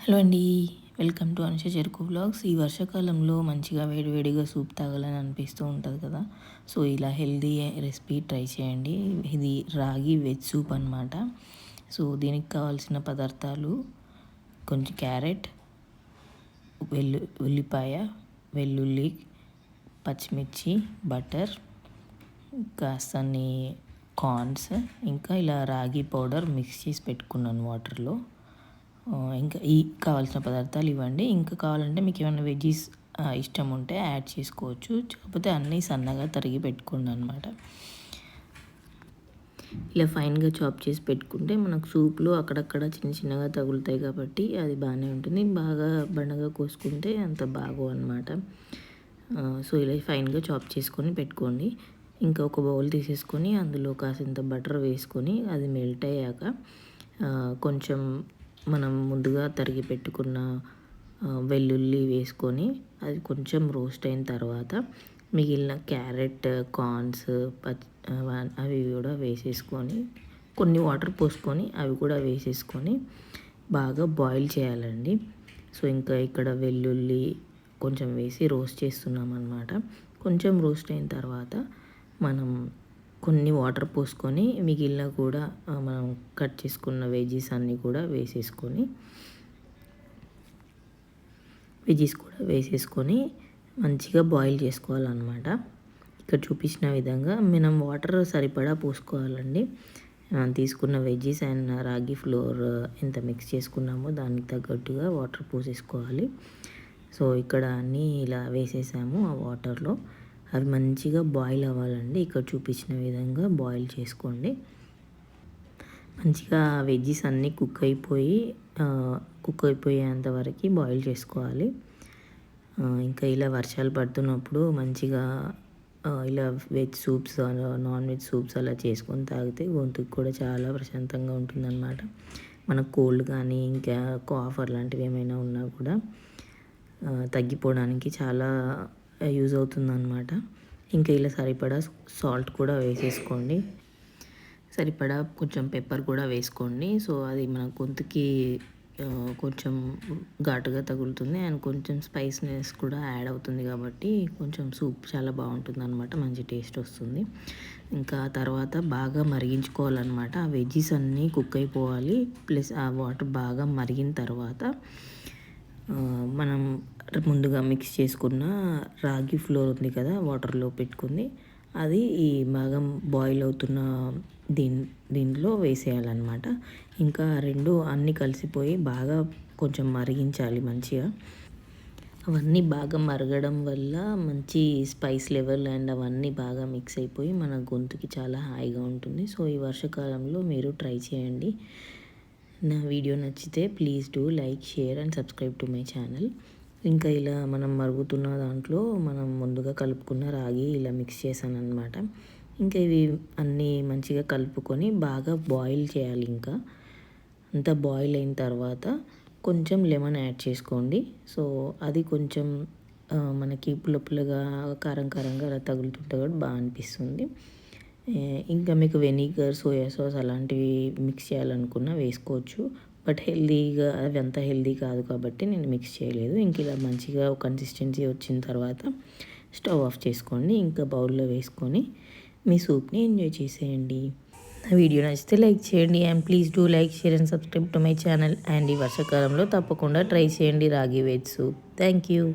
Hello అండి, welcome to Anusha చెరుకు vlogs. ఈ వర్షాకాలంలో మంచిగా వేడివేడిగా సూప్ తాగాలని అనిపిస్తూ ఉంటుంది కదా. సో ఇలా హెల్దీ రెసిపీ ట్రై చేయండి. ఇది రాగి వెజ్ సూప్ అనమాట. సో దీనికి కావాల్సిన పదార్థాలు కొంచెం క్యారెట్, ఉల్లిపాయ, వెల్లుల్లి, పచ్చిమిర్చి, బటర్, కాస్తన్ని కార్న్స్, ఇంకా ఇలా రాగి పౌడర్ మిక్స్ చేసి పెట్టుకున్నాను వాటర్లో. ఇంకా కావాల్సిన పదార్థాలు ఇవ్వండి. ఇంకా కావాలంటే మీకు ఏమైనా వెజ్జీస్ ఇష్టం ఉంటే యాడ్ చేసుకోవచ్చు. కాకపోతే అన్నీ సన్నగా తరిగి పెట్టుకోండి అనమాట. ఇలా ఫైన్గా చాప్ చేసి పెట్టుకుంటే మనకు సూప్లో అక్కడక్కడ చిన్న చిన్నగా తగులుతాయి కాబట్టి అది బాగానే ఉంటుంది. బాగా బండగా కోసుకుంటే అంత బాగో అనమాట. సో ఇలా ఫైన్గా చాప్ చేసుకొని పెట్టుకోండి. ఇంకా ఒక బౌల్ తీసేసుకొని అందులో కాసింత బటర్ వేసుకొని అది మెల్ట్ అయ్యాక కొంచెం మనం ముందుగా తరిగి పెట్టుకున్న వెల్లుల్లి వేసుకొని అది కొంచెం రోస్ట్ అయిన తర్వాత మిగిలిన క్యారెట్, కార్న్స్, అవి కూడా వేసేసుకొని కొన్ని వాటర్ పోసుకొని అవి కూడా వేసేసుకొని బాగా బాయిల్ చేయాలండి. సో ఇంకా ఇక్కడ వెల్లుల్లి కొంచెం వేసి రోస్ట్ చేస్తున్నాం అన్నమాట. కొంచెం రోస్ట్ అయిన తర్వాత మనం కొన్ని వాటర్ పోసుకొని మిగిలిన కూడా మనం కట్ చేసుకున్న వెజ్జీస్ అన్నీ కూడా వేసేసుకొని మంచిగా బాయిల్ చేసుకోవాలన్నమాట. ఇక్కడ చూపించిన విధంగా మనం వాటర్ సరిపడా పోసుకోవాలండి. తీసుకున్న వెజ్జీస్ అండ్ రాగి ఫ్లోర్ ఎంత మిక్స్ చేసుకున్నామో దానికి తగ్గట్టుగా వాటర్ పోసేసుకోవాలి. సో ఇక్కడ అన్నీ ఇలా వేసేసాము ఆ వాటర్లో. అవి మంచిగా బాయిల్ అవ్వాలండి. ఇక్కడ చూపించిన విధంగా బాయిల్ చేసుకోండి. మంచిగా వెజ్జీస్ అన్నీ కుక్ అయిపోయేంత వరకు బాయిల్ చేసుకోవాలి. ఇంకా ఇలా వర్షాలు పడుతున్నప్పుడు మంచిగా ఇలా veg soups, non veg soups అలా చేసుకొని తాగితే గొంతుకు కూడా చాలా ప్రశాంతంగా ఉంటుందన్నమాట. మనకు కోల్డ్ కానీ ఇంకా కాఫ్ అలాంటివి ఏమైనా ఉన్నా కూడా తగ్గిపోవడానికి చాలా యూజ్ అవుతుందన్నమాట. ఇంకా ఇలా సరిపడా సాల్ట్ కూడా వేసేసుకోండి. సరిపడా కొంచెం పెప్పర్ కూడా వేసుకోండి. సో అది మన గొంతుకి కొంచెం ఘాటుగా తగులుతుంది అండ్ కొంచెం స్పైస్నెస్ కూడా యాడ్ అవుతుంది కాబట్టి కొంచెం సూప్ చాలా బాగుంటుంది అనమాట. మంచి టేస్ట్ వస్తుంది. ఇంకా తర్వాత బాగా మరిగించుకోవాలన్నమాట. ఆ వెజ్జీస్ అన్నీ కుక్ అయిపోవాలి. ప్లస్ ఆ వాటర్ బాగా మరిగిన తర్వాత మనం ముందుగా మిక్స్ చేసుకున్న రాగి ఫ్లోర్ ఉంది కదా, వాటర్లో పెట్టుకుంది, అది ఈ బాగా బాయిల్ అవుతున్న దీంట్లో వేసేయాలన్నమాట. ఇంకా రెండు అన్నీ కలిసిపోయి బాగా కొంచెం మరిగించాలి మంచిగా. అవన్నీ బాగా మరగడం వల్ల మంచి స్పైస్ లెవెల్ అండ్ అవన్నీ బాగా మిక్స్ అయిపోయి మన గొంతుకి చాలా హాయిగా ఉంటుంది. సో ఈ వర్షాకాలంలో మీరు ట్రై చేయండి. నా వీడియో నచ్చితే please do like, share and subscribe to my channel. ఇంకా ఇలా మనం మరుగుతున్న దాంట్లో మనం ముందుగా కలుపుకున్న రాగి ఇలా మిక్స్ చేశాను అనమాట. ఇంకా ఇవి అన్నీ మంచిగా కలుపుకొని బాగా బాయిల్ చేయాలి. ఇంకా అంతా బాయిల్ అయిన తర్వాత కొంచెం లెమన్ యాడ్ చేసుకోండి. సో అది కొంచెం మనకి పుల్లగా కారంగా అలా తగులుతుంటే కూడా బాగా అనిపిస్తుంది. ఇంకా మీకు వెనిగర్, సోయా సాస్ అలాంటివి మిక్స్ చేయాలనుకున్నా వేసుకోవచ్చు. బట్ హెల్దీగా అవి అంత హెల్దీ కాదు కాబట్టి నేను మిక్స్ చేయలేదు. ఇంక ఇలా మంచిగా కన్సిస్టెన్సీ వచ్చిన తర్వాత స్టవ్ ఆఫ్ చేసుకోండి. ఇంకా బౌల్లో వేసుకొని మీ సూప్ని ఎంజాయ్ చేసేయండి. నా వీడియో నచ్చితే లైక్ చేయండి and please do like, share and subscribe to my channel. And ఈ వర్షాకాలంలో తప్పకుండా ట్రై చేయండి రాగి వెజ్ సూప్. Thank you.